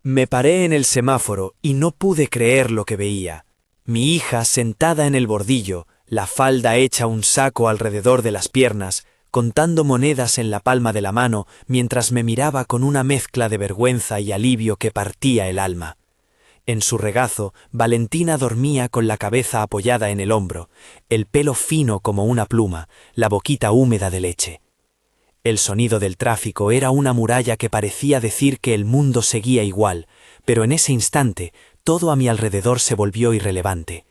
Me paré en el semáforo y no pude creer lo que veía. Mi hija sentada en el bordillo, la falda hecha un saco alrededor de las piernas, contando monedas en la palma de la mano mientras me miraba con una mezcla de vergüenza y alivio que partía el alma. En su regazo, Valentina dormía con la cabeza apoyada en el hombro, el pelo fino como una pluma, la boquita húmeda de leche. El sonido del tráfico era una muralla que parecía decir que el mundo seguía igual, pero en ese instante todo a mi alrededor se volvió irrelevante.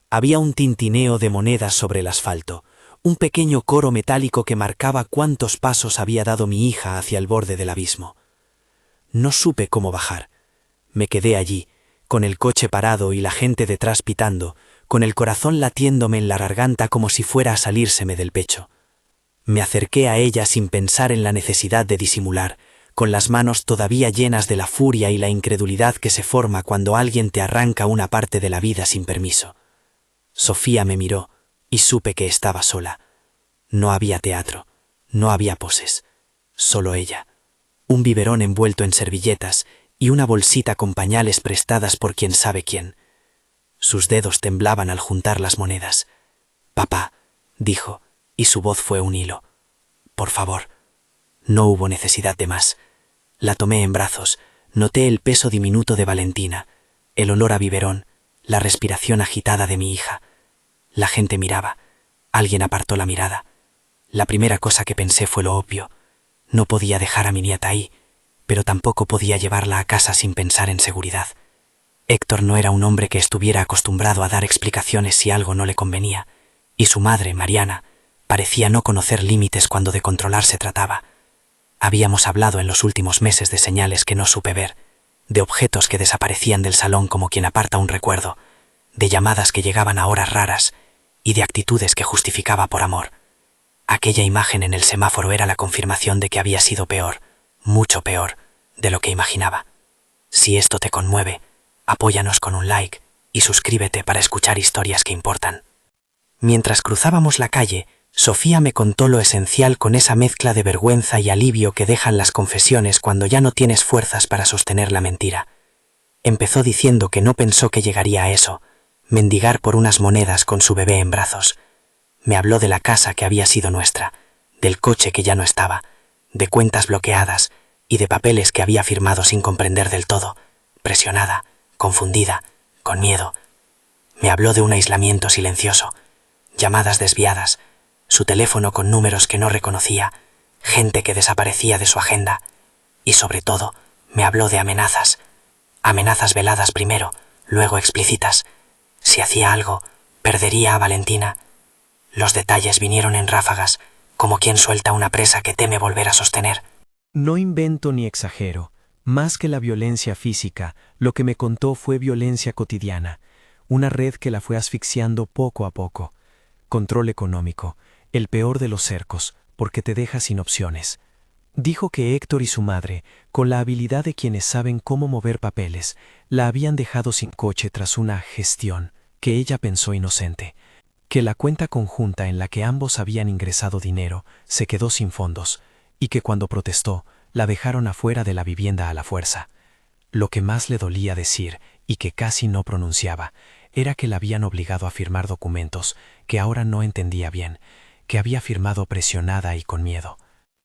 Había un tintineo de monedas sobre el asfalto, un pequeño coro metálico que marcaba cuántos pasos había dado mi hija hacia el borde del abismo. No supe cómo bajar. Me quedé allí, con el coche parado y la gente detrás pitando, con el corazón latiéndome en la garganta como si fuera a salírseme del pecho. Me acerqué a ella sin pensar en la necesidad de disimular, con las manos todavía llenas de la furia y la incredulidad que se forma cuando alguien te arranca una parte de la vida sin permiso. Sofía me miró y supe que estaba sola. No había teatro, no había poses, solo ella. Un biberón envuelto en servilletas y una bolsita con pañales prestadas por quién sabe quién. Sus dedos temblaban al juntar las monedas. «Papá», dijo, y su voz fue un hilo. «Por favor». No hubo necesidad de más. La tomé en brazos, noté el peso diminuto de Valentina, el olor a biberón, la respiración agitada de mi hija. La gente miraba. Alguien apartó la mirada. La primera cosa que pensé fue lo obvio. No podía dejar a mi nieta ahí, pero tampoco podía llevarla a casa sin pensar en seguridad. Héctor no era un hombre que estuviera acostumbrado a dar explicaciones si algo no le convenía, y su madre, Mariana, parecía no conocer límites cuando de controlar se trataba. Habíamos hablado en los últimos meses de señales que no supe ver, de objetos que desaparecían del salón como quien aparta un recuerdo, de llamadas que llegaban a horas raras y de actitudes que justificaba por amor. Aquella imagen en el semáforo era la confirmación de que había sido peor, mucho peor, de lo que imaginaba. Si esto te conmueve, apóyanos con un like y suscríbete para escuchar historias que importan. Mientras cruzábamos la calle, Sofía me contó lo esencial con esa mezcla de vergüenza y alivio que dejan las confesiones cuando ya no tienes fuerzas para sostener la mentira. Empezó diciendo que no pensó que llegaría a eso, mendigar por unas monedas con su bebé en brazos. Me habló de la casa que había sido nuestra, del coche que ya no estaba, de cuentas bloqueadas y de papeles que había firmado sin comprender del todo, presionada, confundida, con miedo. Me habló de un aislamiento silencioso, llamadas desviadas, su teléfono con números que no reconocía, gente que desaparecía de su agenda y, sobre todo, me habló de amenazas. Amenazas veladas primero, luego explícitas. Si hacía algo, perdería a Valentina. Los detalles vinieron en ráfagas, como quien suelta una presa que teme volver a sostener. No invento ni exagero. Más que la violencia física, lo que me contó fue violencia cotidiana, una red que la fue asfixiando poco a poco. Control económico, el peor de los cercos, porque te deja sin opciones. Dijo que Héctor y su madre, con la habilidad de quienes saben cómo mover papeles, la habían dejado sin coche tras una gestión que ella pensó inocente, que la cuenta conjunta en la que ambos habían ingresado dinero se quedó sin fondos y que cuando protestó la dejaron afuera de la vivienda a la fuerza. Lo que más le dolía decir y que casi no pronunciaba era que la habían obligado a firmar documentos que ahora no entendía bien, que había firmado presionada y con miedo.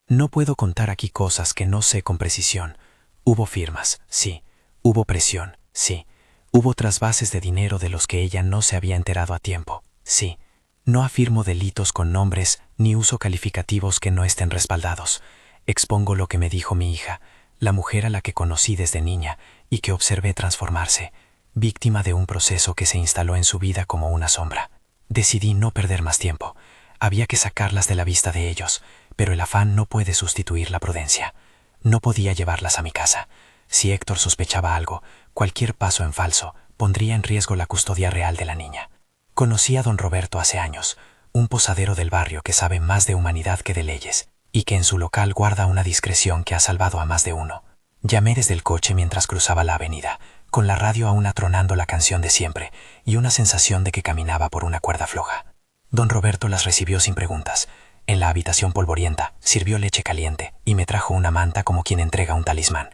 No puedo contar aquí cosas que no sé con precisión. Hubo firmas, sí. Hubo presión, sí. Hubo trasvases de dinero de los que ella no se había enterado a tiempo, sí. No afirmo delitos con nombres ni uso calificativos que no estén respaldados. Expongo lo que me dijo mi hija, la mujer a la que conocí desde niña y que observé transformarse, víctima de un proceso que se instaló en su vida como una sombra. Decidí no perder más tiempo. Había que sacarlas de la vista de ellos, pero el afán no puede sustituir la prudencia. No podía llevarlas a mi casa. Si Héctor sospechaba algo, cualquier paso en falso pondría en riesgo la custodia real de la niña. Conocí a don Roberto hace años, un posadero del barrio que sabe más de humanidad que de leyes, y que en su local guarda una discreción que ha salvado a más de uno. Llamé desde el coche mientras cruzaba la avenida, con la radio aún atronando la canción de siempre y una sensación de que caminaba por una cuerda floja. Don Roberto las recibió sin preguntas. En la habitación polvorienta sirvió leche caliente y me trajo una manta como quien entrega un talismán.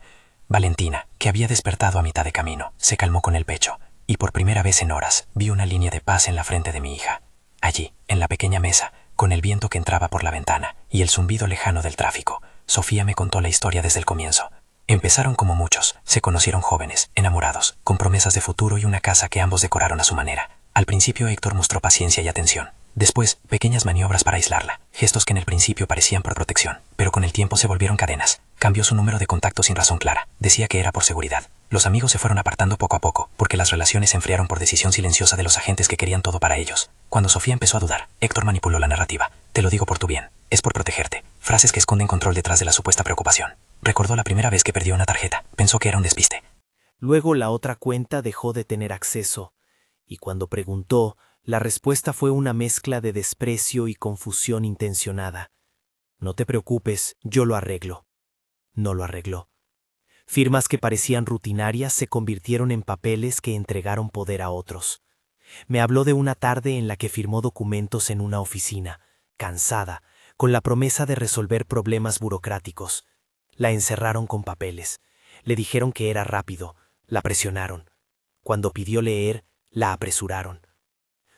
Valentina, que había despertado a mitad de camino, se calmó con el pecho, y por primera vez en horas vi una línea de paz en la frente de mi hija. Allí, en la pequeña mesa, con el viento que entraba por la ventana y el zumbido lejano del tráfico, Sofía me contó la historia desde el comienzo. Empezaron como muchos, se conocieron jóvenes, enamorados, con promesas de futuro y una casa que ambos decoraron a su manera. Al principio Héctor mostró paciencia y atención. Después, pequeñas maniobras para aislarla, gestos que en el principio parecían por protección, pero con el tiempo se volvieron cadenas. Cambió su número de contacto sin razón clara, decía que era por seguridad. Los amigos se fueron apartando poco a poco, porque las relaciones se enfriaron por decisión silenciosa de los agentes que querían todo para ellos. Cuando Sofía empezó a dudar, Héctor manipuló la narrativa. Te lo digo por tu bien, es por protegerte. Frases que esconden control detrás de la supuesta preocupación. Recordó la primera vez que perdió una tarjeta, pensó que era un despiste. Luego la otra cuenta dejó de tener acceso, y cuando preguntó, la respuesta fue una mezcla de desprecio y confusión intencionada. No te preocupes, yo lo arreglo. No lo arregló. Firmas que parecían rutinarias se convirtieron en papeles que entregaron poder a otros. Me habló de una tarde en la que firmó documentos en una oficina, cansada, con la promesa de resolver problemas burocráticos. La encerraron con papeles. Le dijeron que era rápido. La presionaron. Cuando pidió leer, la apresuraron.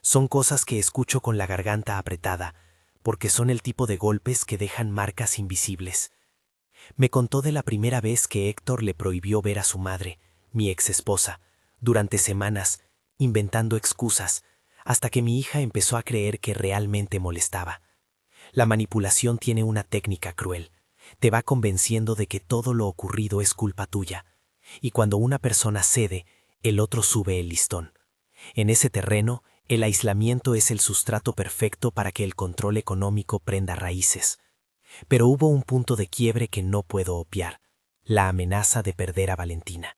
Son cosas que escucho con la garganta apretada, porque son el tipo de golpes que dejan marcas invisibles. Me contó de la primera vez que Héctor le prohibió ver a su madre, mi exesposa, durante semanas, inventando excusas, hasta que mi hija empezó a creer que realmente molestaba. La manipulación tiene una técnica cruel. Te va convenciendo de que todo lo ocurrido es culpa tuya, y cuando una persona cede, el otro sube el listón. En ese terreno, el aislamiento es el sustrato perfecto para que el control económico prenda raíces. Pero hubo un punto de quiebre que no puedo obviar: la amenaza de perder a Valentina.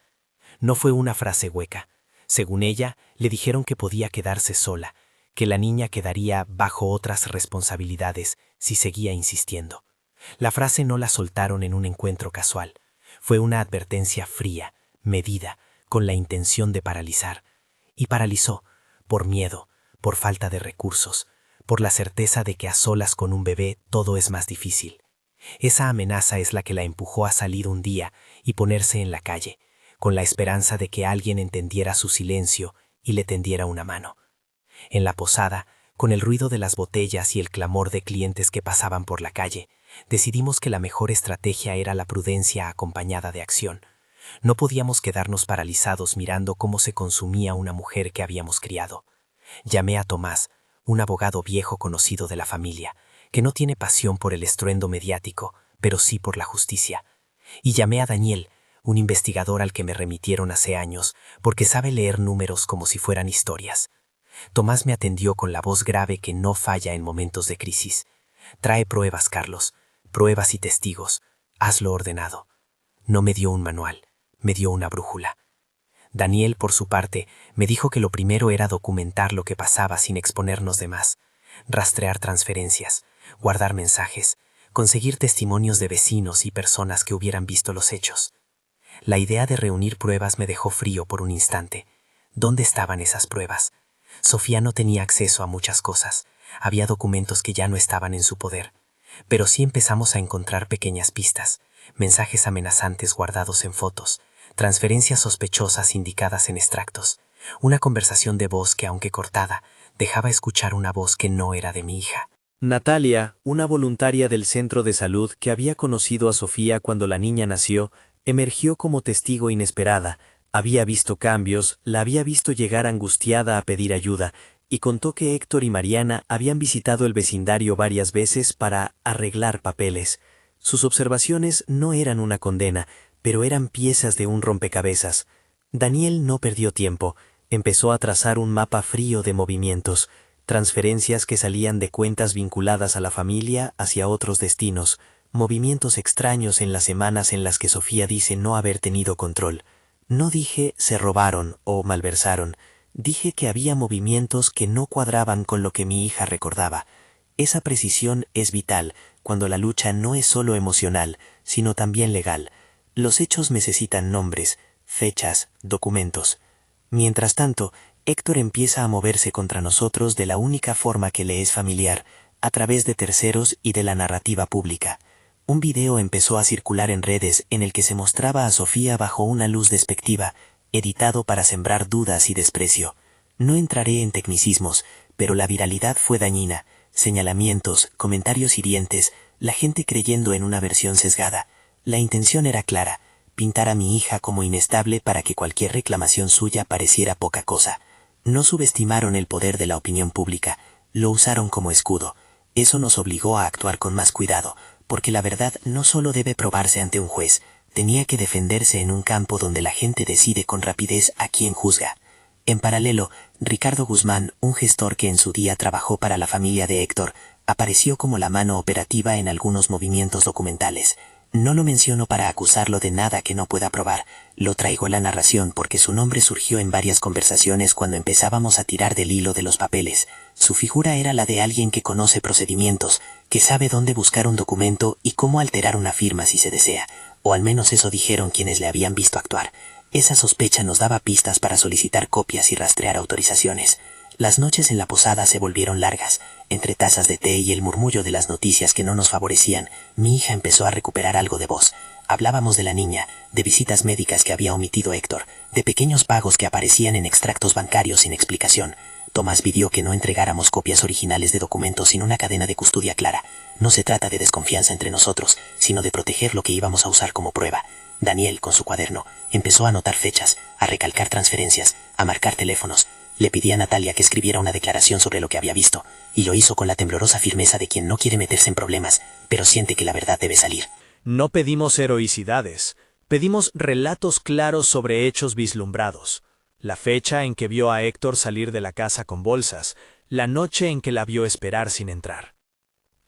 No fue una frase hueca. Según ella, le dijeron que podía quedarse sola, que la niña quedaría bajo otras responsabilidades si seguía insistiendo. La frase no la soltaron en un encuentro casual. Fue una advertencia fría, medida, con la intención de paralizar. Y paralizó, por miedo, por falta de recursos, por la certeza de que a solas con un bebé todo es más difícil. Esa amenaza es la que la empujó a salir un día y ponerse en la calle, con la esperanza de que alguien entendiera su silencio y le tendiera una mano. En la posada, con el ruido de las botellas y el clamor de clientes que pasaban por la calle, decidimos que la mejor estrategia era la prudencia acompañada de acción. No podíamos quedarnos paralizados mirando cómo se consumía una mujer que habíamos criado. Llamé a Tomás, un abogado viejo conocido de la familia, que no tiene pasión por el estruendo mediático, pero sí por la justicia. Y llamé a Daniel, un investigador al que me remitieron hace años, porque sabe leer números como si fueran historias. Tomás me atendió con la voz grave que no falla en momentos de crisis. Trae pruebas, Carlos, pruebas y testigos. Hazlo ordenado. No me dio un manual, me dio una brújula. Daniel, por su parte, me dijo que lo primero era documentar lo que pasaba sin exponernos de más, rastrear transferencias, guardar mensajes, conseguir testimonios de vecinos y personas que hubieran visto los hechos. La idea de reunir pruebas me dejó frío por un instante. ¿Dónde estaban esas pruebas? Sofía no tenía acceso a muchas cosas. Había documentos que ya no estaban en su poder. Pero sí empezamos a encontrar pequeñas pistas, mensajes amenazantes guardados en fotos, transferencias sospechosas indicadas en extractos, una conversación de voz que, aunque cortada, dejaba escuchar una voz que no era de mi hija. Natalia, una voluntaria del centro de salud que había conocido a Sofía cuando la niña nació, emergió como testigo inesperada. Había visto cambios, la había visto llegar angustiada a pedir ayuda, y contó que Héctor y Mariana habían visitado el vecindario varias veces para arreglar papeles. Sus observaciones no eran una condena, pero eran piezas de un rompecabezas. Daniel no perdió tiempo, empezó a trazar un mapa frío de movimientos, transferencias que salían de cuentas vinculadas a la familia hacia otros destinos, movimientos extraños en las semanas en las que Sofía dice no haber tenido control. No dije se robaron o malversaron, dije que había movimientos que no cuadraban con lo que mi hija recordaba. Esa precisión es vital cuando la lucha no es solo emocional, sino también legal. Los hechos necesitan nombres, fechas, documentos. Mientras tanto, Héctor empieza a moverse contra nosotros de la única forma que le es familiar, a través de terceros y de la narrativa pública. Un video empezó a circular en redes en el que se mostraba a Sofía bajo una luz despectiva, editado para sembrar dudas y desprecio. No entraré en tecnicismos, pero la viralidad fue dañina, señalamientos, comentarios hirientes, la gente creyendo en una versión sesgada. La intención era clara, pintar a mi hija como inestable para que cualquier reclamación suya pareciera poca cosa. No subestimaron el poder de la opinión pública, lo usaron como escudo. Eso nos obligó a actuar con más cuidado, porque la verdad no solo debe probarse ante un juez, tenía que defenderse en un campo donde la gente decide con rapidez a quién juzga. En paralelo, Ricardo Guzmán, un gestor que en su día trabajó para la familia de Héctor, apareció como la mano operativa en algunos movimientos documentales. No lo menciono para acusarlo de nada que no pueda probar, lo traigo a la narración porque su nombre surgió en varias conversaciones cuando empezábamos a tirar del hilo de los papeles. Su figura era la de alguien que conoce procedimientos, que sabe dónde buscar un documento y cómo alterar una firma si se desea, o al menos eso dijeron quienes le habían visto actuar. Esa sospecha nos daba pistas para solicitar copias y rastrear autorizaciones. Las noches en la posada se volvieron largas. Entre tazas de té y el murmullo de las noticias que no nos favorecían, mi hija empezó a recuperar algo de voz. Hablábamos de la niña, de visitas médicas que había omitido Héctor, de pequeños pagos que aparecían en extractos bancarios sin explicación. Tomás pidió que no entregáramos copias originales de documentos sin una cadena de custodia clara. No se trata de desconfianza entre nosotros, sino de proteger lo que íbamos a usar como prueba. Daniel, con su cuaderno, empezó a anotar fechas, a recalcar transferencias, a marcar teléfonos. Le pedí a Natalia que escribiera una declaración sobre lo que había visto, y lo hizo con la temblorosa firmeza de quien no quiere meterse en problemas, pero siente que la verdad debe salir. No pedimos heroicidades, pedimos relatos claros sobre hechos vislumbrados. La fecha en que vio a Héctor salir de la casa con bolsas, la noche en que la vio esperar sin entrar.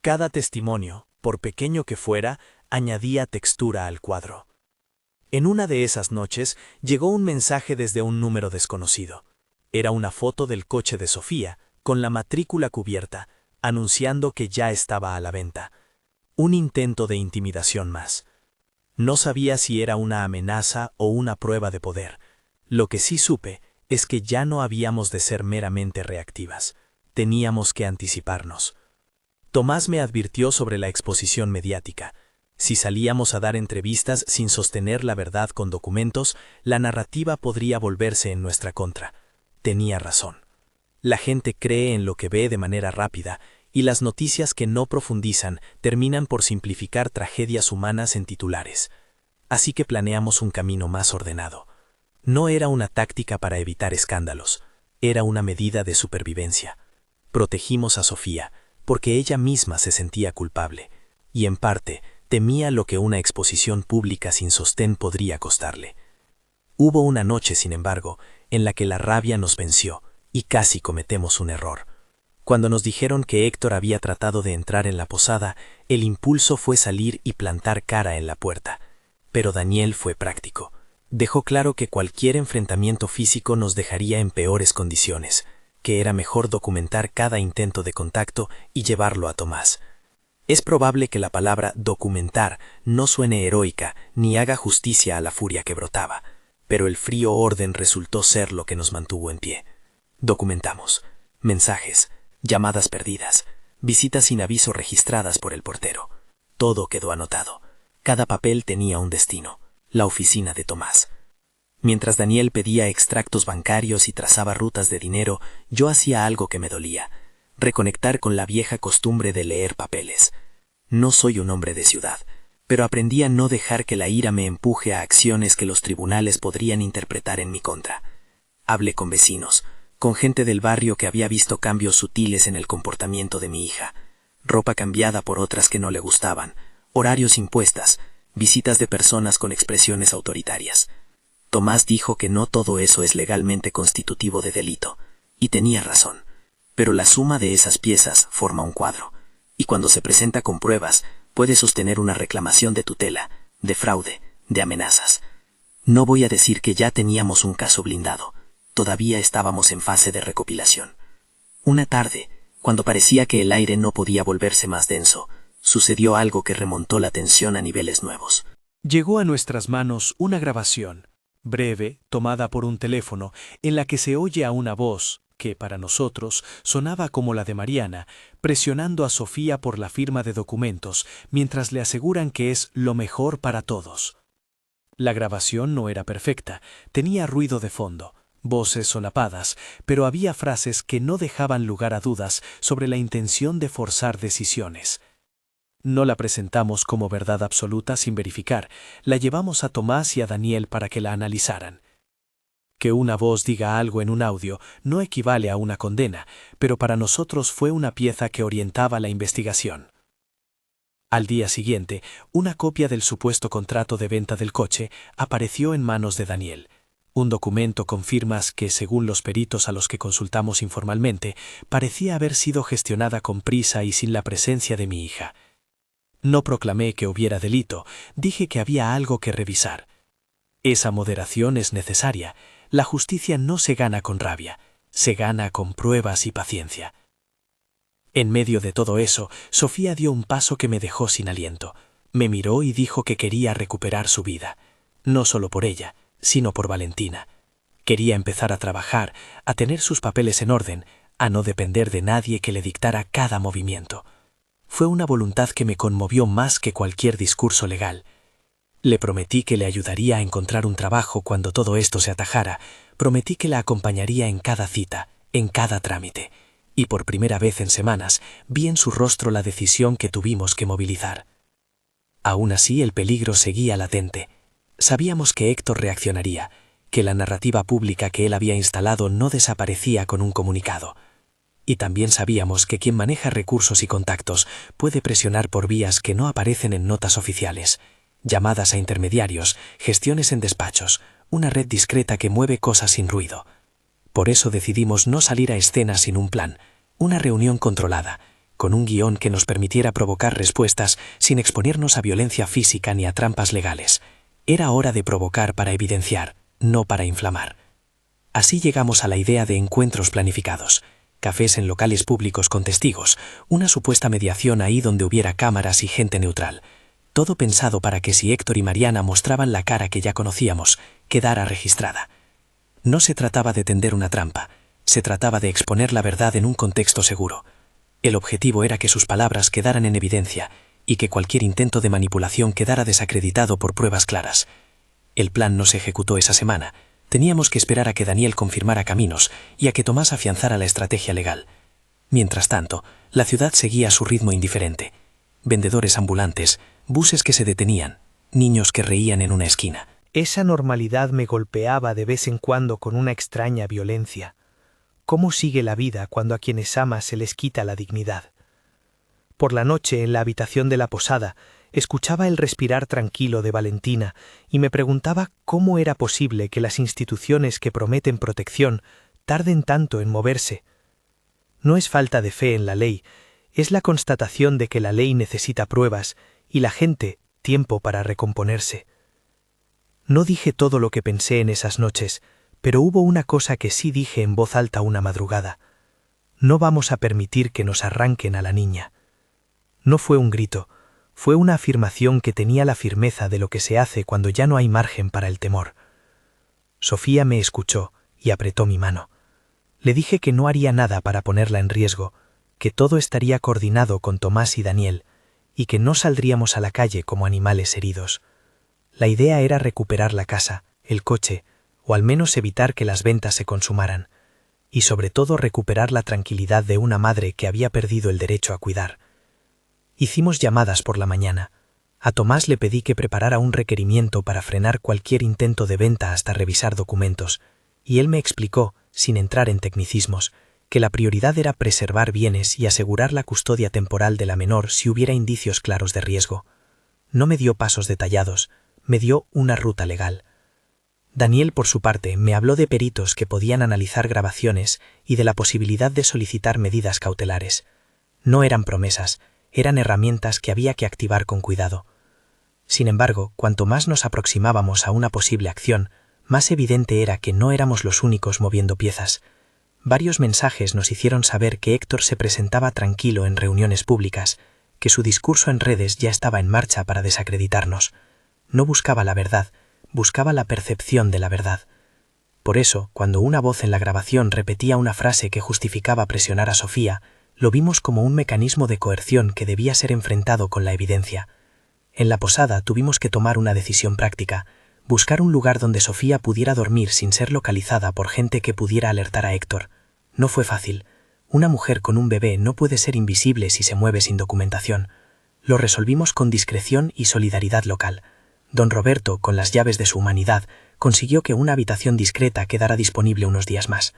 Cada testimonio, por pequeño que fuera, añadía textura al cuadro. En una de esas noches llegó un mensaje desde un número desconocido. Era una foto del coche de Sofía, con la matrícula cubierta, anunciando que ya estaba a la venta. Un intento de intimidación más. No sabía si era una amenaza o una prueba de poder. Lo que sí supe es que ya no habíamos de ser meramente reactivas. Teníamos que anticiparnos. Tomás me advirtió sobre la exposición mediática. Si salíamos a dar entrevistas sin sostener la verdad con documentos, la narrativa podría volverse en nuestra contra. Tenía razón. La gente cree en lo que ve de manera rápida, y las noticias que no profundizan terminan por simplificar tragedias humanas en titulares. Así que planeamos un camino más ordenado. No era una táctica para evitar escándalos, era una medida de supervivencia. Protegimos a Sofía, porque ella misma se sentía culpable, y en parte temía lo que una exposición pública sin sostén podría costarle. Hubo una noche, sin embargo, en la que la rabia nos venció, y casi cometemos un error. Cuando nos dijeron que Héctor había tratado de entrar en la posada, el impulso fue salir y plantar cara en la puerta. Pero Daniel fue práctico. Dejó claro que cualquier enfrentamiento físico nos dejaría en peores condiciones, que era mejor documentar cada intento de contacto y llevarlo a Tomás. Es probable que la palabra documentar no suene heroica ni haga justicia a la furia que brotaba, pero el frío orden resultó ser lo que nos mantuvo en pie. Documentamos mensajes, llamadas perdidas, visitas sin aviso registradas por el portero. Todo quedó anotado. Cada papel tenía un destino, la oficina de Tomás. Mientras Daniel pedía extractos bancarios y trazaba rutas de dinero, yo hacía algo que me dolía: reconectar con la vieja costumbre de leer papeles. No soy un hombre de ciudad, pero aprendí a no dejar que la ira me empuje a acciones que los tribunales podrían interpretar en mi contra. Hablé con vecinos, con gente del barrio que había visto cambios sutiles en el comportamiento de mi hija: ropa cambiada por otras que no le gustaban, horarios impuestas, visitas de personas con expresiones autoritarias. Tomás dijo que no todo eso es legalmente constitutivo de delito, y tenía razón, pero la suma de esas piezas forma un cuadro, y cuando se presenta con pruebas, puede sostener una reclamación de tutela, de fraude, de amenazas. No voy a decir que ya teníamos un caso blindado, todavía estábamos en fase de recopilación. Una tarde, cuando parecía que el aire no podía volverse más denso, sucedió algo que remontó la tensión a niveles nuevos. Llegó a nuestras manos una grabación, breve, tomada por un teléfono, en la que se oye a una voz, que, para nosotros, sonaba como la de Mariana, presionando a Sofía por la firma de documentos, mientras le aseguran que es lo mejor para todos. La grabación no era perfecta, tenía ruido de fondo, voces solapadas, pero había frases que no dejaban lugar a dudas sobre la intención de forzar decisiones. No la presentamos como verdad absoluta sin verificar, la llevamos a Tomás y a Daniel para que la analizaran. Que una voz diga algo en un audio no equivale a una condena, pero para nosotros fue una pieza que orientaba la investigación. Al día siguiente, una copia del supuesto contrato de venta del coche apareció en manos de Daniel. Un documento con firmas que, según los peritos a los que consultamos informalmente, parecía haber sido gestionada con prisa y sin la presencia de mi hija. No proclamé que hubiera delito, dije que había algo que revisar. Esa moderación es necesaria. La justicia no se gana con rabia, se gana con pruebas y paciencia. En medio de todo eso, Sofía dio un paso que me dejó sin aliento. Me miró y dijo que quería recuperar su vida. No solo por ella, sino por Valentina. Quería empezar a trabajar, a tener sus papeles en orden, a no depender de nadie que le dictara cada movimiento. Fue una voluntad que me conmovió más que cualquier discurso legal. Le prometí que le ayudaría a encontrar un trabajo cuando todo esto se atajara, prometí que la acompañaría en cada cita, en cada trámite, y por primera vez en semanas vi en su rostro la decisión que tuvimos que movilizar. Aún así el peligro seguía latente. Sabíamos que Héctor reaccionaría, que la narrativa pública que él había instalado no desaparecía con un comunicado. Y también sabíamos que quien maneja recursos y contactos puede presionar por vías que no aparecen en notas oficiales. Llamadas a intermediarios, gestiones en despachos, una red discreta que mueve cosas sin ruido. Por eso decidimos no salir a escena sin un plan, una reunión controlada, con un guión que nos permitiera provocar respuestas sin exponernos a violencia física ni a trampas legales. Era hora de provocar para evidenciar, no para inflamar. Así llegamos a la idea de encuentros planificados, cafés en locales públicos con testigos, una supuesta mediación ahí donde hubiera cámaras y gente neutral. Todo pensado para que si Héctor y Mariana mostraban la cara que ya conocíamos, quedara registrada. No se trataba de tender una trampa, se trataba de exponer la verdad en un contexto seguro. El objetivo era que sus palabras quedaran en evidencia y que cualquier intento de manipulación quedara desacreditado por pruebas claras. El plan no se ejecutó esa semana. Teníamos que esperar a que Daniel confirmara caminos y a que Tomás afianzara la estrategia legal. Mientras tanto, la ciudad seguía a su ritmo indiferente. Vendedores ambulantes, buses que se detenían, niños que reían en una esquina. Esa normalidad me golpeaba de vez en cuando con una extraña violencia. ¿Cómo sigue la vida cuando a quienes amas se les quita la dignidad? Por la noche, en la habitación de la posada, escuchaba el respirar tranquilo de Valentina y me preguntaba cómo era posible que las instituciones que prometen protección tarden tanto en moverse. No es falta de fe en la ley, es la constatación de que la ley necesita pruebas y la gente tiempo para recomponerse. No dije todo lo que pensé en esas noches, pero hubo una cosa que sí dije en voz alta una madrugada. No vamos a permitir que nos arranquen a la niña. No fue un grito, fue una afirmación que tenía la firmeza de lo que se hace cuando ya no hay margen para el temor. Sofía me escuchó y apretó mi mano. Le dije que no haría nada para ponerla en riesgo, que todo estaría coordinado con Tomás y Daniel, y que no saldríamos a la calle como animales heridos. La idea era recuperar la casa, el coche, o al menos evitar que las ventas se consumaran, y sobre todo recuperar la tranquilidad de una madre que había perdido el derecho a cuidar. Hicimos llamadas por la mañana. A Tomás le pedí que preparara un requerimiento para frenar cualquier intento de venta hasta revisar documentos, y él me explicó, sin entrar en tecnicismos, que la prioridad era preservar bienes y asegurar la custodia temporal de la menor si hubiera indicios claros de riesgo. No me dio pasos detallados, me dio una ruta legal. Daniel, por su parte, me habló de peritos que podían analizar grabaciones y de la posibilidad de solicitar medidas cautelares. No eran promesas, eran herramientas que había que activar con cuidado. Sin embargo, cuanto más nos aproximábamos a una posible acción, más evidente era que no éramos los únicos moviendo piezas. Varios mensajes nos hicieron saber que Héctor se presentaba tranquilo en reuniones públicas, que su discurso en redes ya estaba en marcha para desacreditarnos. No buscaba la verdad, buscaba la percepción de la verdad. Por eso, cuando una voz en la grabación repetía una frase que justificaba presionar a Sofía, lo vimos como un mecanismo de coerción que debía ser enfrentado con la evidencia. En la posada tuvimos que tomar una decisión práctica, buscar un lugar donde Sofía pudiera dormir sin ser localizada por gente que pudiera alertar a Héctor. No fue fácil. Una mujer con un bebé no puede ser invisible si se mueve sin documentación. Lo resolvimos con discreción y solidaridad local. Don Roberto, con las llaves de su humanidad, consiguió que una habitación discreta quedara disponible unos días más.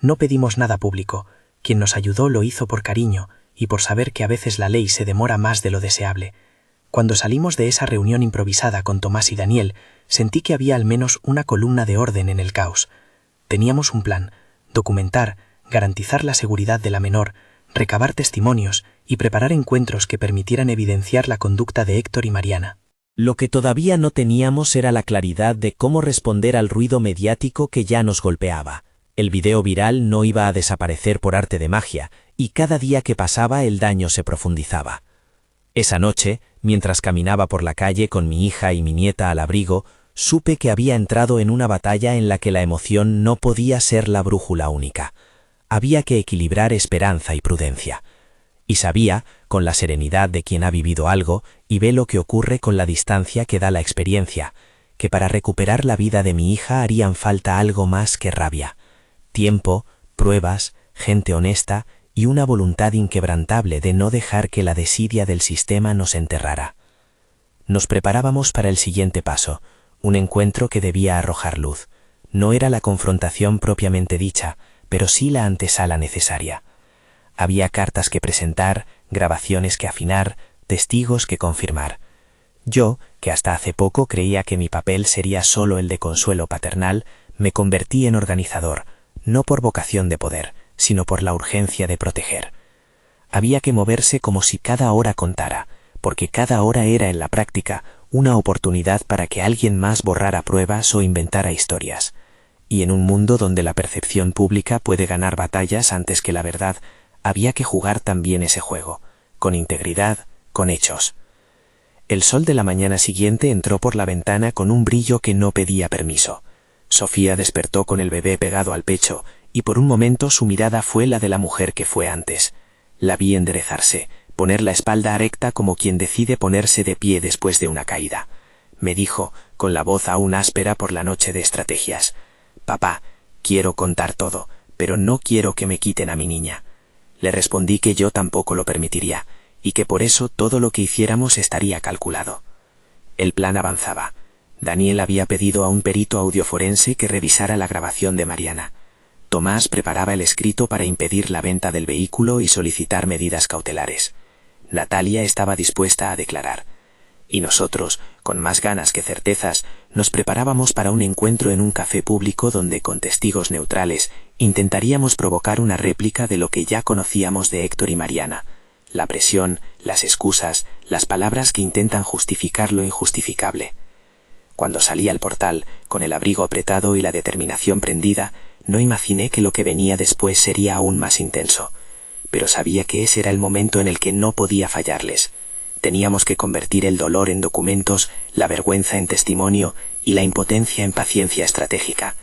No pedimos nada público. Quien nos ayudó lo hizo por cariño y por saber que a veces la ley se demora más de lo deseable. Cuando salimos de esa reunión improvisada con Tomás y Daniel, sentí que había al menos una columna de orden en el caos. Teníamos un plan: documentar, garantizar la seguridad de la menor, recabar testimonios y preparar encuentros que permitieran evidenciar la conducta de Héctor y Mariana. Lo que todavía no teníamos era la claridad de cómo responder al ruido mediático que ya nos golpeaba. El video viral no iba a desaparecer por arte de magia, y cada día que pasaba el daño se profundizaba. Esa noche, mientras caminaba por la calle con mi hija y mi nieta al abrigo, supe que había entrado en una batalla en la que la emoción no podía ser la brújula única. Había que equilibrar esperanza y prudencia. Y sabía, con la serenidad de quien ha vivido algo y ve lo que ocurre con la distancia que da la experiencia, que para recuperar la vida de mi hija harían falta algo más que rabia: tiempo, pruebas, gente honesta y una voluntad inquebrantable de no dejar que la desidia del sistema nos enterrara. Nos preparábamos para el siguiente paso, un encuentro que debía arrojar luz. No era la confrontación propiamente dicha, pero sí la antesala necesaria. Había cartas que presentar, grabaciones que afinar, testigos que confirmar. Yo, que hasta hace poco creía que mi papel sería solo el de consuelo paternal, me convertí en organizador, no por vocación de poder, sino por la urgencia de proteger. Había que moverse como si cada hora contara, porque cada hora era en la práctica una oportunidad para que alguien más borrara pruebas o inventara historias. Y en un mundo donde la percepción pública puede ganar batallas antes que la verdad, había que jugar también ese juego, con integridad, con hechos. El sol de la mañana siguiente entró por la ventana con un brillo que no pedía permiso. Sofía despertó con el bebé pegado al pecho, y por un momento su mirada fue la de la mujer que fue antes. La vi enderezarse, poner la espalda recta como quien decide ponerse de pie después de una caída. Me dijo, con la voz aún áspera por la noche de estrategias: «Papá, quiero contar todo, pero no quiero que me quiten a mi niña». Le respondí que yo tampoco lo permitiría, y que por eso todo lo que hiciéramos estaría calculado. El plan avanzaba. Daniel había pedido a un perito audioforense que revisara la grabación de Mariana. Tomás preparaba el escrito para impedir la venta del vehículo y solicitar medidas cautelares. Natalia estaba dispuesta a declarar. Y nosotros, con más ganas que certezas, nos preparábamos para un encuentro en un café público donde, con testigos neutrales, intentaríamos provocar una réplica de lo que ya conocíamos de Héctor y Mariana: la presión, las excusas, las palabras que intentan justificar lo injustificable. Cuando salí al portal, con el abrigo apretado y la determinación prendida, no imaginé que lo que venía después sería aún más intenso. Pero sabía que ese era el momento en el que no podía fallarles. Teníamos que convertir el dolor en documentos, la vergüenza en testimonio y la impotencia en paciencia estratégica.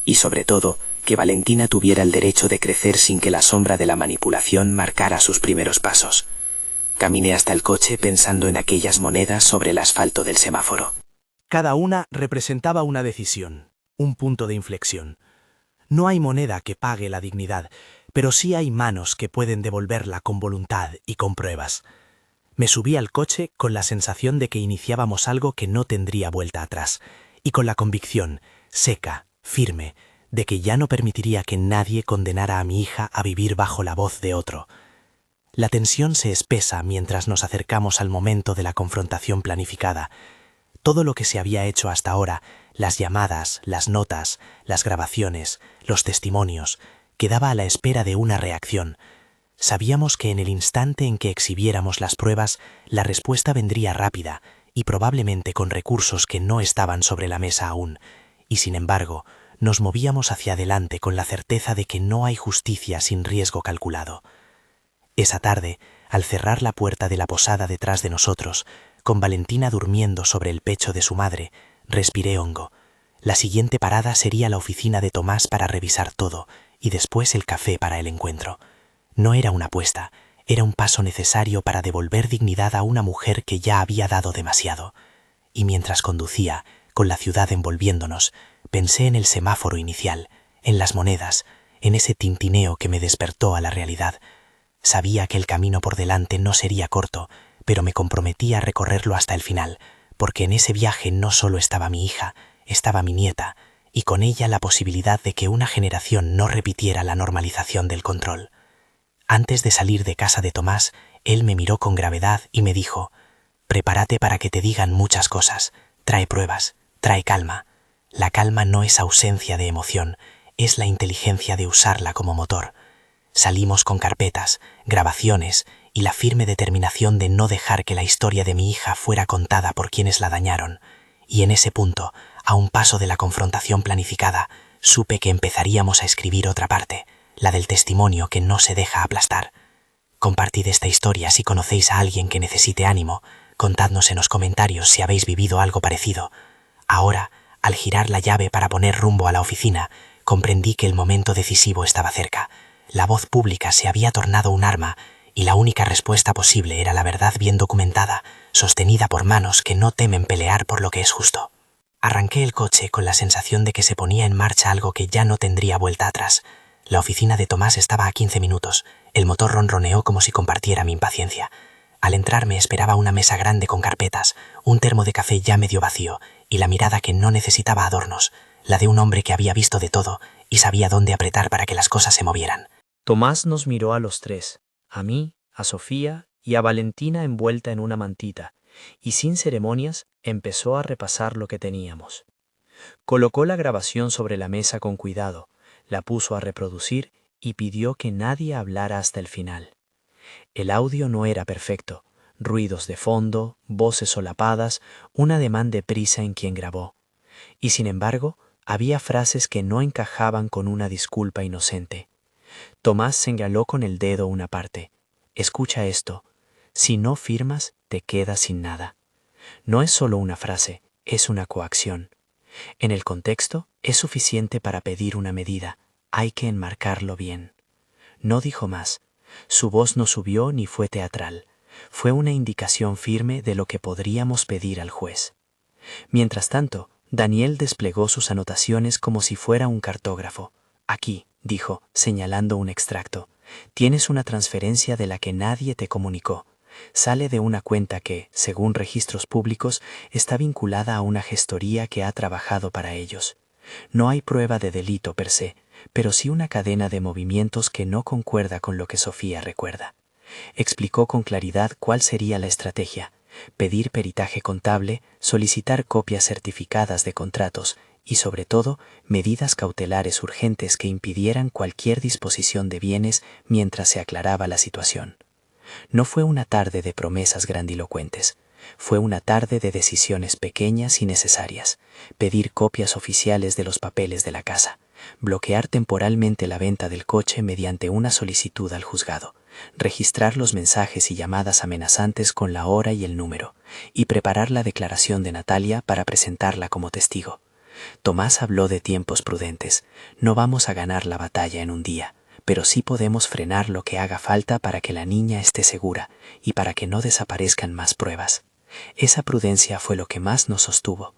Y sobre todo, que Valentina tuviera el derecho de crecer sin que la sombra de la manipulación marcara sus primeros pasos. Caminé hasta el coche pensando en aquellas monedas sobre el asfalto del semáforo. Cada una representaba una decisión, un punto de inflexión. No hay moneda que pague la dignidad, pero sí hay manos que pueden devolverla con voluntad y con pruebas. Me subí al coche con la sensación de que iniciábamos algo que no tendría vuelta atrás, y con la convicción, seca, firme, de que ya no permitiría que nadie condenara a mi hija a vivir bajo la voz de otro. La tensión se espesa mientras nos acercamos al momento de la confrontación planificada. Todo lo que se había hecho hasta ahora, las llamadas, las notas, las grabaciones, los testimonios, quedaba a la espera de una reacción. Sabíamos que en el instante en que exhibiéramos las pruebas, la respuesta vendría rápida y probablemente con recursos que no estaban sobre la mesa aún, y sin embargo, nos movíamos hacia adelante con la certeza de que no hay justicia sin riesgo calculado. Esa tarde, al cerrar la puerta de la posada detrás de nosotros, con Valentina durmiendo sobre el pecho de su madre, respiré hondo. La siguiente parada sería la oficina de Tomás para revisar todo, y después el café para el encuentro. No era una apuesta, era un paso necesario para devolver dignidad a una mujer que ya había dado demasiado. Y mientras conducía, con la ciudad envolviéndonos, pensé en el semáforo inicial, en las monedas, en ese tintineo que me despertó a la realidad. Sabía que el camino por delante no sería corto, pero me comprometí a recorrerlo hasta el final, porque en ese viaje no solo estaba mi hija, estaba mi nieta, y con ella la posibilidad de que una generación no repitiera la normalización del control. Antes de salir de casa de Tomás, él me miró con gravedad y me dijo: «Prepárate para que te digan muchas cosas, trae pruebas, trae calma. La calma no es ausencia de emoción, es la inteligencia de usarla como motor». Salimos con carpetas, grabaciones y la firme determinación de no dejar que la historia de mi hija fuera contada por quienes la dañaron. Y en ese punto, a un paso de la confrontación planificada, supe que empezaríamos a escribir otra parte, la del testimonio que no se deja aplastar. Compartid esta historia si conocéis a alguien que necesite ánimo, contadnos en los comentarios si habéis vivido algo parecido. Ahora, al girar la llave para poner rumbo a la oficina, comprendí que el momento decisivo estaba cerca. La voz pública se había tornado un arma y la única respuesta posible era la verdad bien documentada, sostenida por manos que no temen pelear por lo que es justo. Arranqué el coche con la sensación de que se ponía en marcha algo que ya no tendría vuelta atrás. La oficina de Tomás estaba a 15 minutos. El motor ronroneó como si compartiera mi impaciencia. Al entrar me esperaba una mesa grande con carpetas, un termo de café ya medio vacío y la mirada que no necesitaba adornos, la de un hombre que había visto de todo y sabía dónde apretar para que las cosas se movieran. Tomás nos miró a los tres, a mí, a Sofía y a Valentina envuelta en una mantita, y sin ceremonias empezó a repasar lo que teníamos. Colocó la grabación sobre la mesa con cuidado, la puso a reproducir y pidió que nadie hablara hasta el final. El audio no era perfecto, ruidos de fondo, voces solapadas, un ademán de prisa en quien grabó. Y sin embargo, había frases que no encajaban con una disculpa inocente. Tomás señaló con el dedo una parte. Escucha esto. Si no firmas, te quedas sin nada. No es solo una frase, es una coacción. En el contexto, es suficiente para pedir una medida. Hay que enmarcarlo bien. No dijo más. Su voz no subió ni fue teatral. Fue una indicación firme de lo que podríamos pedir al juez. Mientras tanto, Daniel desplegó sus anotaciones como si fuera un cartógrafo. Aquí, dijo, señalando un extracto, tienes una transferencia de la que nadie te comunicó. Sale de una cuenta que, según registros públicos, está vinculada a una gestoría que ha trabajado para ellos. No hay prueba de delito per se, pero sí una cadena de movimientos que no concuerda con lo que Sofía recuerda. Explicó con claridad cuál sería la estrategia: pedir peritaje contable, solicitar copias certificadas de contratos y, sobre todo, medidas cautelares urgentes que impidieran cualquier disposición de bienes mientras se aclaraba la situación. No fue una tarde de promesas grandilocuentes. Fue una tarde de decisiones pequeñas y necesarias: pedir copias oficiales de los papeles de la casa, bloquear temporalmente la venta del coche mediante una solicitud al juzgado, registrar los mensajes y llamadas amenazantes con la hora y el número, y preparar la declaración de Natalia para presentarla como testigo. Tomás habló de tiempos prudentes. No vamos a ganar la batalla en un día, pero sí podemos frenar lo que haga falta para que la niña esté segura y para que no desaparezcan más pruebas. Esa prudencia fue lo que más nos sostuvo.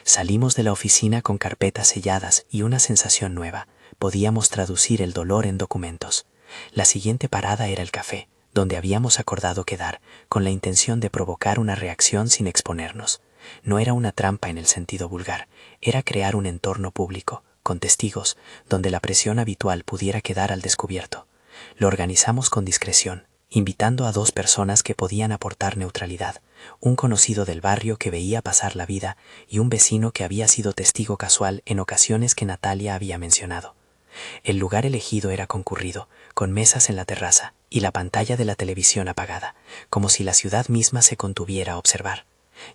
Salimos de la oficina con carpetas selladas y una sensación nueva. Podíamos traducir el dolor en documentos. La siguiente parada era el café, donde habíamos acordado quedar, con la intención de provocar una reacción sin exponernos. No era una trampa en el sentido vulgar, era crear un entorno público, con testigos, donde la presión habitual pudiera quedar al descubierto. Lo organizamos con discreción, invitando a 2 personas que podían aportar neutralidad, un conocido del barrio que veía pasar la vida y un vecino que había sido testigo casual en ocasiones que Natalia había mencionado. El lugar elegido era concurrido, con mesas en la terraza y la pantalla de la televisión apagada, como si la ciudad misma se contuviera a observar.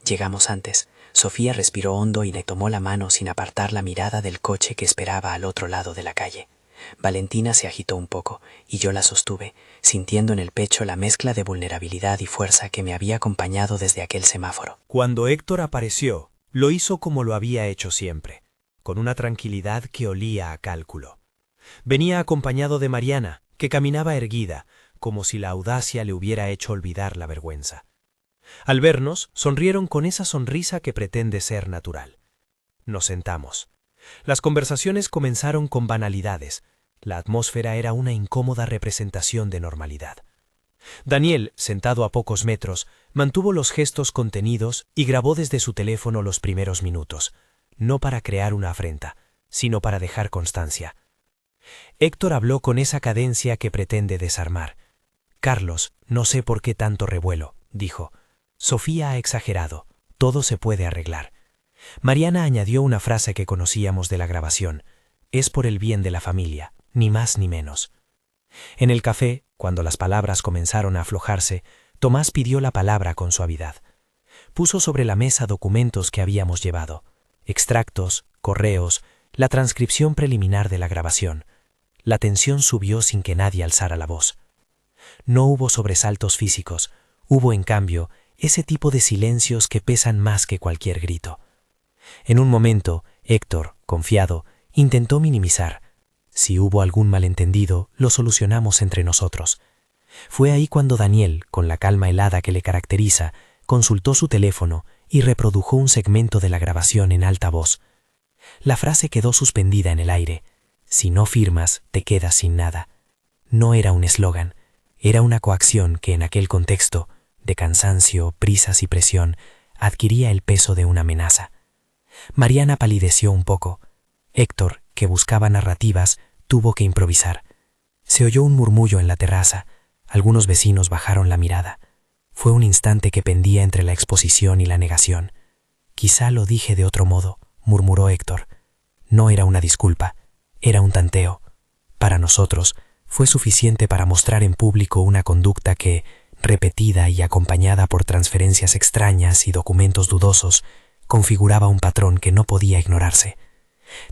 Llegamos antes. Sofía respiró hondo y le tomó la mano sin apartar la mirada del coche que esperaba al otro lado de la calle. Valentina se agitó un poco y yo la sostuve, sintiendo en el pecho la mezcla de vulnerabilidad y fuerza que me había acompañado desde aquel semáforo. Cuando Héctor apareció, lo hizo como lo había hecho siempre, con una tranquilidad que olía a cálculo. Venía acompañado de Mariana, que caminaba erguida, como si la audacia le hubiera hecho olvidar la vergüenza. Al vernos, sonrieron con esa sonrisa que pretende ser natural. Nos sentamos. Las conversaciones comenzaron con banalidades. La atmósfera era una incómoda representación de normalidad. Daniel, sentado a pocos metros, mantuvo los gestos contenidos y grabó desde su teléfono los primeros minutos, no para crear una afrenta, sino para dejar constancia. Héctor habló con esa cadencia que pretende desarmar. «Carlos, no sé por qué tanto revuelo», dijo. «Sofía ha exagerado. Todo se puede arreglar». Mariana añadió una frase que conocíamos de la grabación. «Es por el bien de la familia, ni más ni menos». En el café, cuando las palabras comenzaron a aflojarse, Tomás pidió la palabra con suavidad. Puso sobre la mesa documentos que habíamos llevado, extractos, correos, la transcripción preliminar de la grabación. La tensión subió sin que nadie alzara la voz. No hubo sobresaltos físicos, hubo en cambio ese tipo de silencios que pesan más que cualquier grito. En un momento, Héctor, confiado, intentó minimizar. Si hubo algún malentendido, lo solucionamos entre nosotros. Fue ahí cuando Daniel, con la calma helada que le caracteriza, consultó su teléfono y reprodujo un segmento de la grabación en alta voz. La frase quedó suspendida en el aire. «Si no firmas, te quedas sin nada». No era un eslogan, era una coacción que en aquel contexto, de cansancio, prisas y presión, adquiría el peso de una amenaza. Mariana palideció un poco. Héctor, que buscaba narrativas, tuvo que improvisar. Se oyó un murmullo en la terraza. Algunos vecinos bajaron la mirada. Fue un instante que pendía entre la exposición y la negación. «Quizá lo dije de otro modo», murmuró Héctor. No era una disculpa, era un tanteo. Para nosotros, fue suficiente para mostrar en público una conducta que, repetida y acompañada por transferencias extrañas y documentos dudosos, configuraba un patrón que no podía ignorarse.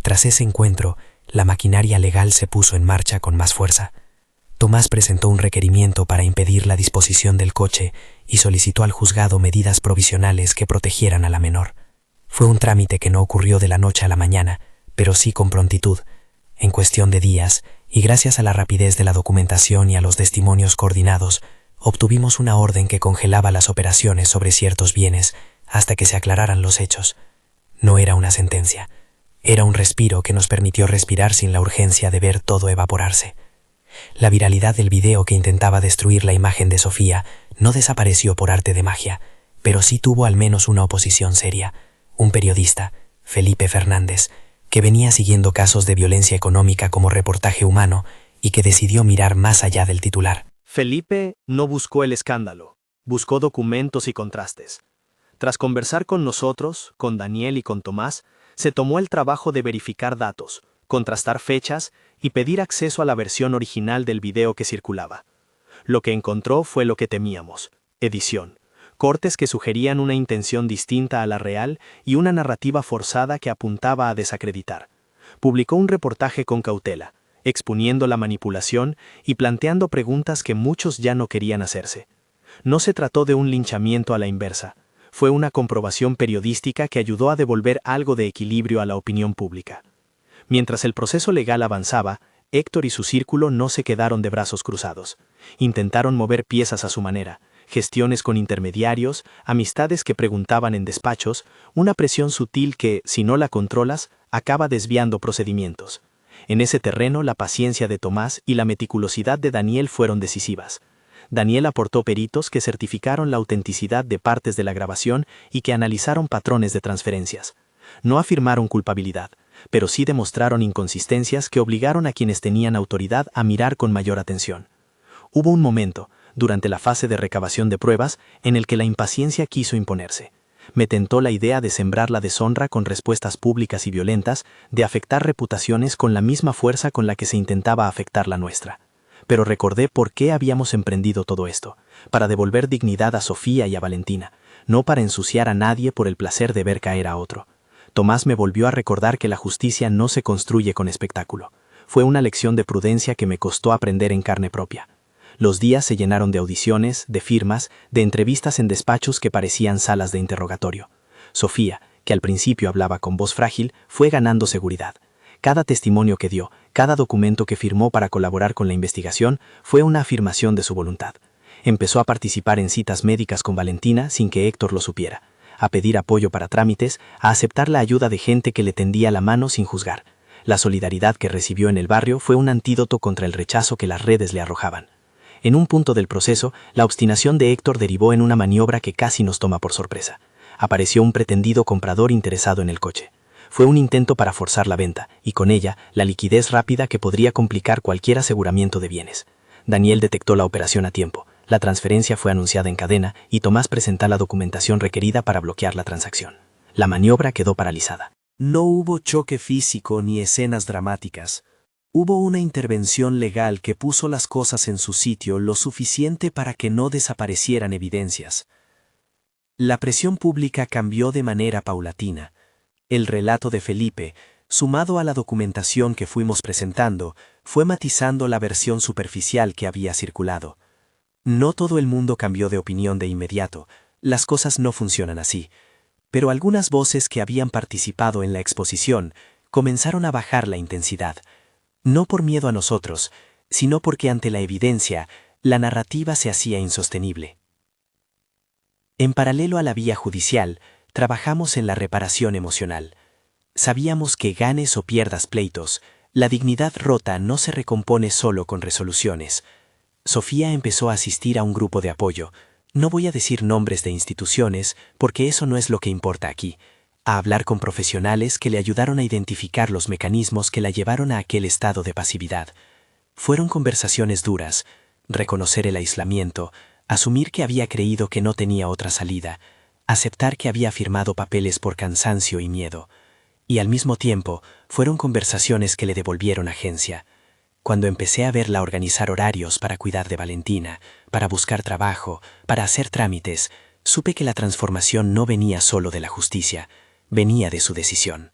Tras ese encuentro, la maquinaria legal se puso en marcha con más fuerza. Tomás presentó un requerimiento para impedir la disposición del coche y solicitó al juzgado medidas provisionales que protegieran a la menor. Fue un trámite que no ocurrió de la noche a la mañana, pero sí con prontitud. En cuestión de días, y gracias a la rapidez de la documentación y a los testimonios coordinados, obtuvimos una orden que congelaba las operaciones sobre ciertos bienes hasta que se aclararan los hechos. No era una sentencia. Era un respiro que nos permitió respirar sin la urgencia de ver todo evaporarse. La viralidad del video que intentaba destruir la imagen de Sofía no desapareció por arte de magia, pero sí tuvo al menos una oposición seria. Un periodista, Felipe Fernández, que venía siguiendo casos de violencia económica como reportaje humano y que decidió mirar más allá del titular. Felipe no buscó el escándalo, buscó documentos y contrastes. Tras conversar con nosotros, con Daniel y con Tomás, se tomó el trabajo de verificar datos, contrastar fechas y pedir acceso a la versión original del video que circulaba. Lo que encontró fue lo que temíamos: edición, cortes que sugerían una intención distinta a la real y una narrativa forzada que apuntaba a desacreditar. Publicó un reportaje con cautela, exponiendo la manipulación y planteando preguntas que muchos ya no querían hacerse. No se trató de un linchamiento a la inversa, fue una comprobación periodística que ayudó a devolver algo de equilibrio a la opinión pública. Mientras el proceso legal avanzaba, Héctor y su círculo no se quedaron de brazos cruzados. Intentaron mover piezas a su manera, gestiones con intermediarios, amistades que preguntaban en despachos, una presión sutil que, si no la controlas, acaba desviando procedimientos. En ese terreno, la paciencia de Tomás y la meticulosidad de Daniel fueron decisivas. Daniel aportó peritos que certificaron la autenticidad de partes de la grabación y que analizaron patrones de transferencias. No afirmaron culpabilidad, pero sí demostraron inconsistencias que obligaron a quienes tenían autoridad a mirar con mayor atención. Hubo un momento, durante la fase de recabación de pruebas, en el que la impaciencia quiso imponerse. Me tentó la idea de sembrar la deshonra con respuestas públicas y violentas, de afectar reputaciones con la misma fuerza con la que se intentaba afectar la nuestra. Pero recordé por qué habíamos emprendido todo esto, para devolver dignidad a Sofía y a Valentina, no para ensuciar a nadie por el placer de ver caer a otro. Tomás me volvió a recordar que la justicia no se construye con espectáculo. Fue una lección de prudencia que me costó aprender en carne propia. Los días se llenaron de audiciones, de firmas, de entrevistas en despachos que parecían salas de interrogatorio. Sofía, que al principio hablaba con voz frágil, fue ganando seguridad. Cada testimonio que dio, cada documento que firmó para colaborar con la investigación, fue una afirmación de su voluntad. Empezó a participar en citas médicas con Valentina sin que Héctor lo supiera, a pedir apoyo para trámites, a aceptar la ayuda de gente que le tendía la mano sin juzgar. La solidaridad que recibió en el barrio fue un antídoto contra el rechazo que las redes le arrojaban. En un punto del proceso, la obstinación de Héctor derivó en una maniobra que casi nos toma por sorpresa. Apareció un pretendido comprador interesado en el coche. Fue un intento para forzar la venta, y con ella, la liquidez rápida que podría complicar cualquier aseguramiento de bienes. Daniel detectó la operación a tiempo. La transferencia fue anunciada en cadena y Tomás presentó la documentación requerida para bloquear la transacción. La maniobra quedó paralizada. No hubo choque físico ni escenas dramáticas. Hubo una intervención legal que puso las cosas en su sitio lo suficiente para que no desaparecieran evidencias. La presión pública cambió de manera paulatina. El relato de Felipe, sumado a la documentación que fuimos presentando, fue matizando la versión superficial que había circulado. No todo el mundo cambió de opinión de inmediato, las cosas no funcionan así, pero algunas voces que habían participado en la exposición comenzaron a bajar la intensidad, no por miedo a nosotros, sino porque ante la evidencia, la narrativa se hacía insostenible. En paralelo a la vía judicial, trabajamos en la reparación emocional. Sabíamos que ganes o pierdas pleitos, la dignidad rota no se recompone solo con resoluciones. Sofía empezó a asistir a un grupo de apoyo. No voy a decir nombres de instituciones, porque eso no es lo que importa aquí. A hablar con profesionales que le ayudaron a identificar los mecanismos que la llevaron a aquel estado de pasividad. Fueron conversaciones duras, reconocer el aislamiento, asumir que había creído que no tenía otra salida, aceptar que había firmado papeles por cansancio y miedo. Y al mismo tiempo, fueron conversaciones que le devolvieron agencia. Cuando empecé a verla organizar horarios para cuidar de Valentina, para buscar trabajo, para hacer trámites, supe que la transformación no venía solo de la justicia, venía de su decisión.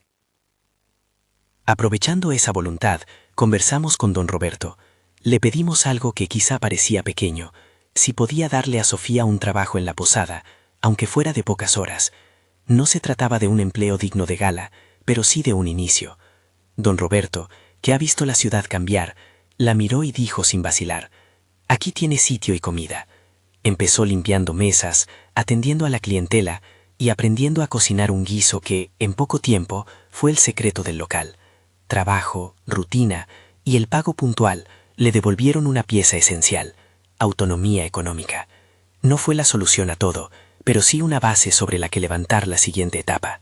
Aprovechando esa voluntad, conversamos con don Roberto. Le pedimos algo que quizá parecía pequeño, si podía darle a Sofía un trabajo en la posada, aunque fuera de pocas horas. No se trataba de un empleo digno de gala, pero sí de un inicio. Don Roberto, que ha visto la ciudad cambiar, la miró y dijo sin vacilar: «Aquí tiene sitio y comida». Empezó limpiando mesas, atendiendo a la clientela y aprendiendo a cocinar un guiso que, en poco tiempo, fue el secreto del local. Trabajo, rutina y el pago puntual le devolvieron una pieza esencial: autonomía económica. No fue la solución a todo, pero sí una base sobre la que levantar la siguiente etapa.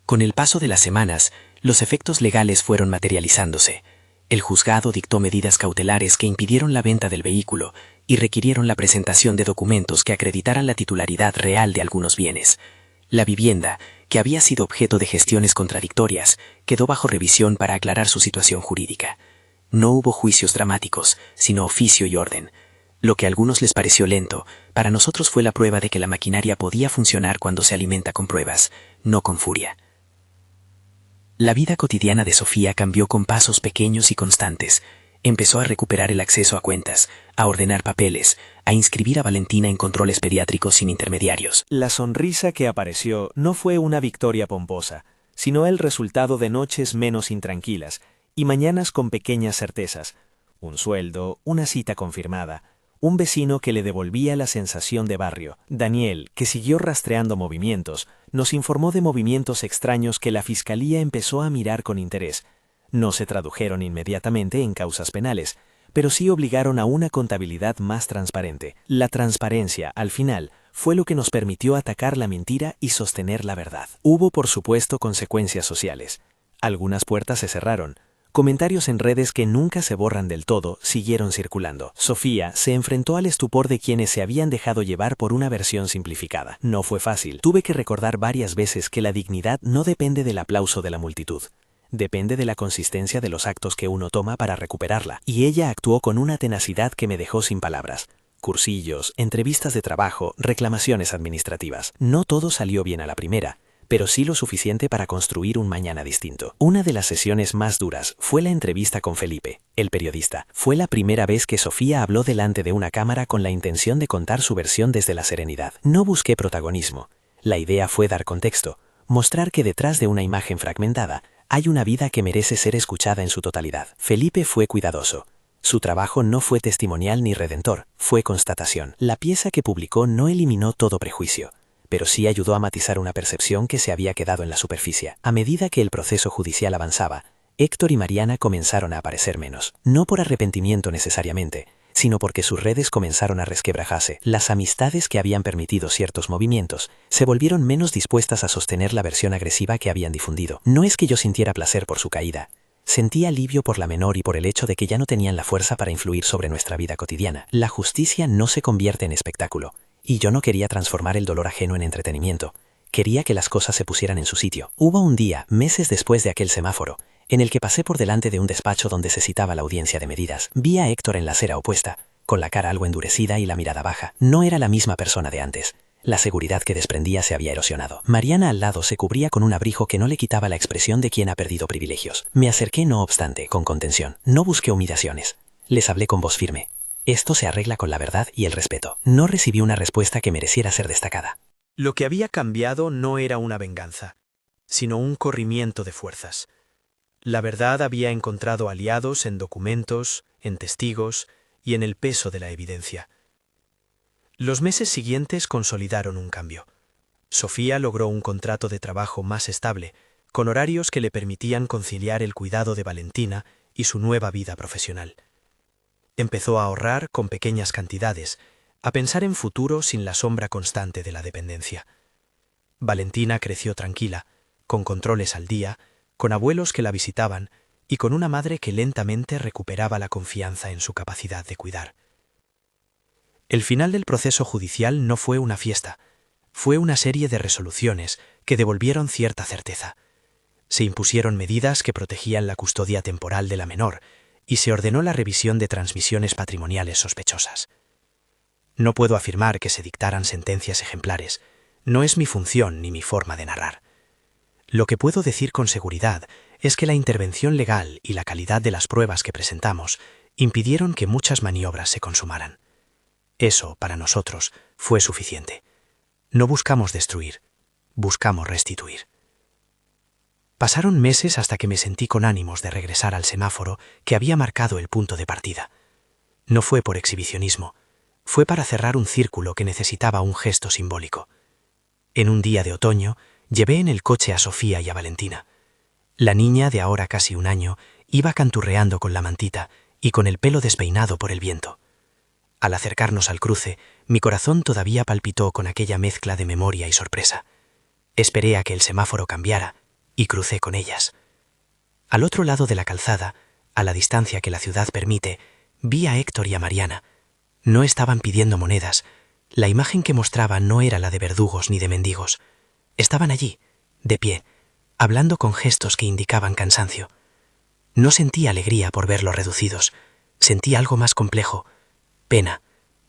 Con el paso de las semanas, los efectos legales fueron materializándose. El juzgado dictó medidas cautelares que impidieron la venta del vehículo y requirieron la presentación de documentos que acreditaran la titularidad real de algunos bienes. La vivienda, que había sido objeto de gestiones contradictorias, quedó bajo revisión para aclarar su situación jurídica. No hubo juicios dramáticos, sino oficio y orden. Lo que a algunos les pareció lento, para nosotros fue la prueba de que la maquinaria podía funcionar cuando se alimenta con pruebas, no con furia. La vida cotidiana de Sofía cambió con pasos pequeños y constantes. Empezó a recuperar el acceso a cuentas, a ordenar papeles, a inscribir a Valentina en controles pediátricos sin intermediarios. La sonrisa que apareció no fue una victoria pomposa, sino el resultado de noches menos intranquilas y mañanas con pequeñas certezas. Un sueldo, una cita confirmada, un vecino que le devolvía la sensación de barrio. Daniel, que siguió rastreando movimientos, nos informó de movimientos extraños que la fiscalía empezó a mirar con interés. No se tradujeron inmediatamente en causas penales, pero sí obligaron a una contabilidad más transparente. La transparencia, al final, fue lo que nos permitió atacar la mentira y sostener la verdad. Hubo, por supuesto, consecuencias sociales. Algunas puertas se cerraron. Comentarios en redes que nunca se borran del todo siguieron circulando. Sofía se enfrentó al estupor de quienes se habían dejado llevar por una versión simplificada. No fue fácil. Tuve que recordar varias veces que la dignidad no depende del aplauso de la multitud. Depende de la consistencia de los actos que uno toma para recuperarla. Y ella actuó con una tenacidad que me dejó sin palabras. Cursillos, entrevistas de trabajo, reclamaciones administrativas. No todo salió bien a la primera, pero sí lo suficiente para construir un mañana distinto. Una de las sesiones más duras fue la entrevista con Felipe, el periodista. Fue la primera vez que Sofía habló delante de una cámara con la intención de contar su versión desde la serenidad. No busqué protagonismo. La idea fue dar contexto, mostrar que detrás de una imagen fragmentada hay una vida que merece ser escuchada en su totalidad. Felipe fue cuidadoso. Su trabajo no fue testimonial ni redentor, fue constatación. La pieza que publicó no eliminó todo prejuicio, pero sí ayudó a matizar una percepción que se había quedado en la superficie. A medida que el proceso judicial avanzaba, Héctor y Mariana comenzaron a aparecer menos, no por arrepentimiento necesariamente, sino porque sus redes comenzaron a resquebrajarse. Las amistades que habían permitido ciertos movimientos se volvieron menos dispuestas a sostener la versión agresiva que habían difundido. No es que yo sintiera placer por su caída, sentí alivio por la menor y por el hecho de que ya no tenían la fuerza para influir sobre nuestra vida cotidiana. La justicia no se convierte en espectáculo, y yo no quería transformar el dolor ajeno en entretenimiento. Quería que las cosas se pusieran en su sitio. Hubo un día, meses después de aquel semáforo, en el que pasé por delante de un despacho donde se citaba la audiencia de medidas. Vi a Héctor en la acera opuesta, con la cara algo endurecida y la mirada baja. No era la misma persona de antes. La seguridad que desprendía se había erosionado. Mariana al lado se cubría con un abrigo que no le quitaba la expresión de quien ha perdido privilegios. Me acerqué no obstante, con contención. No busqué humillaciones. Les hablé con voz firme. Esto se arregla con la verdad y el respeto. No recibí una respuesta que mereciera ser destacada. Lo que había cambiado no era una venganza, sino un corrimiento de fuerzas. La verdad había encontrado aliados en documentos, en testigos y en el peso de la evidencia. Los meses siguientes consolidaron un cambio. Sofía logró un contrato de trabajo más estable, con horarios que le permitían conciliar el cuidado de Valentina y su nueva vida profesional. Empezó a ahorrar con pequeñas cantidades, a pensar en futuro sin la sombra constante de la dependencia. Valentina creció tranquila, con controles al día, con abuelos que la visitaban y con una madre que lentamente recuperaba la confianza en su capacidad de cuidar. El final del proceso judicial no fue una fiesta, fue una serie de resoluciones que devolvieron cierta certeza. Se impusieron medidas que protegían la custodia temporal de la menor y se ordenó la revisión de transmisiones patrimoniales sospechosas. No puedo afirmar que se dictaran sentencias ejemplares, no es mi función ni mi forma de narrar. Lo que puedo decir con seguridad es que la intervención legal y la calidad de las pruebas que presentamos impidieron que muchas maniobras se consumaran. Eso, para nosotros, fue suficiente. No buscamos destruir, buscamos restituir. Pasaron meses hasta que me sentí con ánimos de regresar al semáforo que había marcado el punto de partida. No fue por exhibicionismo, fue para cerrar un círculo que necesitaba un gesto simbólico. En un día de otoño, llevé en el coche a Sofía y a Valentina. La niña, de ahora casi un año, iba canturreando con la mantita y con el pelo despeinado por el viento. Al acercarnos al cruce, mi corazón todavía palpitó con aquella mezcla de memoria y sorpresa. Esperé a que el semáforo cambiara y crucé con ellas. Al otro lado de la calzada, a la distancia que la ciudad permite, vi a Héctor y a Mariana. No estaban pidiendo monedas. La imagen que mostraban no era la de verdugos ni de mendigos. Estaban allí, de pie, hablando con gestos que indicaban cansancio. No sentí alegría por verlos reducidos, sentí algo más complejo, pena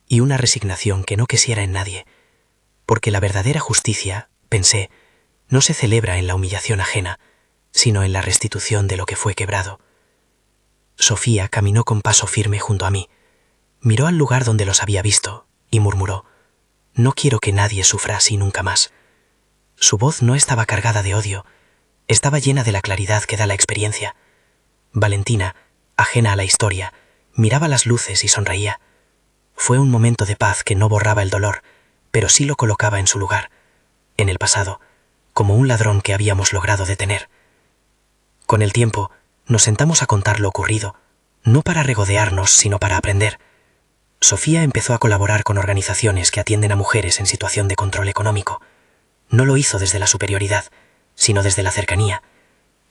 y una resignación que no quisiera en nadie, porque la verdadera justicia, pensé, no se celebra en la humillación ajena, sino en la restitución de lo que fue quebrado. Sofía caminó con paso firme junto a mí, miró al lugar donde los había visto y murmuró: «No quiero que nadie sufra así nunca más». Su voz no estaba cargada de odio, estaba llena de la claridad que da la experiencia. Valentina, ajena a la historia, miraba las luces y sonreía. Fue un momento de paz que no borraba el dolor, pero sí lo colocaba en su lugar, en el pasado, como un ladrón que habíamos logrado detener. Con el tiempo, nos sentamos a contar lo ocurrido, no para regodearnos, sino para aprender. Sofía empezó a colaborar con organizaciones que atienden a mujeres en situación de control económico. No lo hizo desde la superioridad, sino desde la cercanía.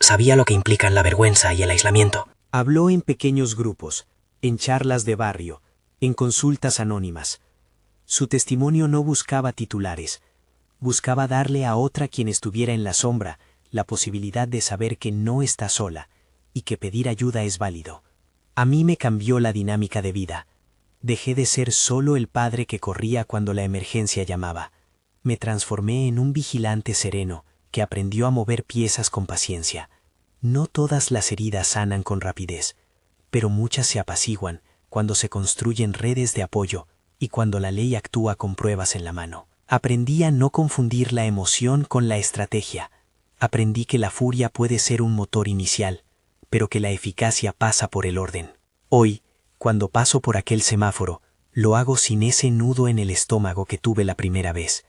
Sabía lo que implican la vergüenza y el aislamiento. Habló en pequeños grupos, en charlas de barrio, en consultas anónimas. Su testimonio no buscaba titulares, buscaba darle a otra quien estuviera en la sombra la posibilidad de saber que no está sola y que pedir ayuda es válido. A mí me cambió la dinámica de vida. Dejé de ser solo el padre que corría cuando la emergencia llamaba. Me transformé en un vigilante sereno que aprendió a mover piezas con paciencia. No todas las heridas sanan con rapidez, pero muchas se apaciguan cuando se construyen redes de apoyo y cuando la ley actúa con pruebas en la mano. Aprendí a no confundir la emoción con la estrategia. Aprendí que la furia puede ser un motor inicial, pero que la eficacia pasa por el orden. Hoy, cuando paso por aquel semáforo, lo hago sin ese nudo en el estómago que tuve la primera vez.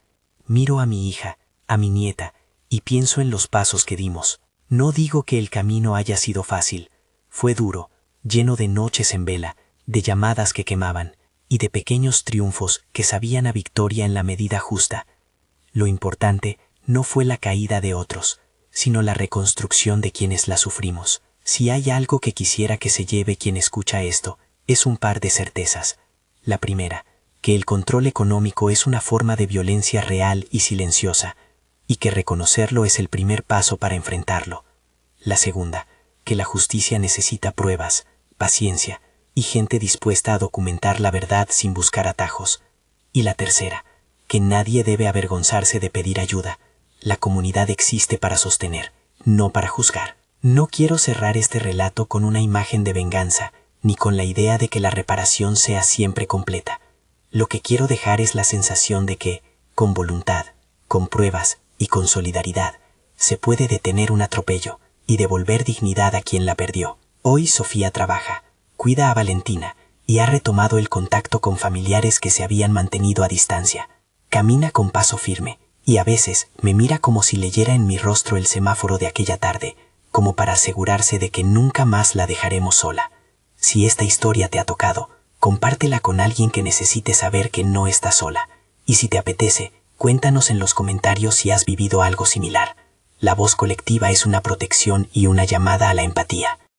Miro a mi hija, a mi nieta, y pienso en los pasos que dimos. No digo que el camino haya sido fácil. Fue duro, lleno de noches en vela, de llamadas que quemaban, y de pequeños triunfos que sabían a victoria en la medida justa. Lo importante no fue la caída de otros, sino la reconstrucción de quienes la sufrimos. Si hay algo que quisiera que se lleve quien escucha esto, es un par de certezas. La primera, que el control económico es una forma de violencia real y silenciosa, y que reconocerlo es el primer paso para enfrentarlo. La segunda, que la justicia necesita pruebas, paciencia y gente dispuesta a documentar la verdad sin buscar atajos. Y la tercera, que nadie debe avergonzarse de pedir ayuda. La comunidad existe para sostener, no para juzgar. No quiero cerrar este relato con una imagen de venganza, ni con la idea de que la reparación sea siempre completa. Lo que quiero dejar es la sensación de que, con voluntad, con pruebas y con solidaridad, se puede detener un atropello y devolver dignidad a quien la perdió. Hoy Sofía trabaja, cuida a Valentina y ha retomado el contacto con familiares que se habían mantenido a distancia. Camina con paso firme y a veces me mira como si leyera en mi rostro el semáforo de aquella tarde, como para asegurarse de que nunca más la dejaremos sola. Si esta historia te ha tocado, compártela con alguien que necesite saber que no está sola. Y si te apetece, cuéntanos en los comentarios si has vivido algo similar. La voz colectiva es una protección y una llamada a la empatía.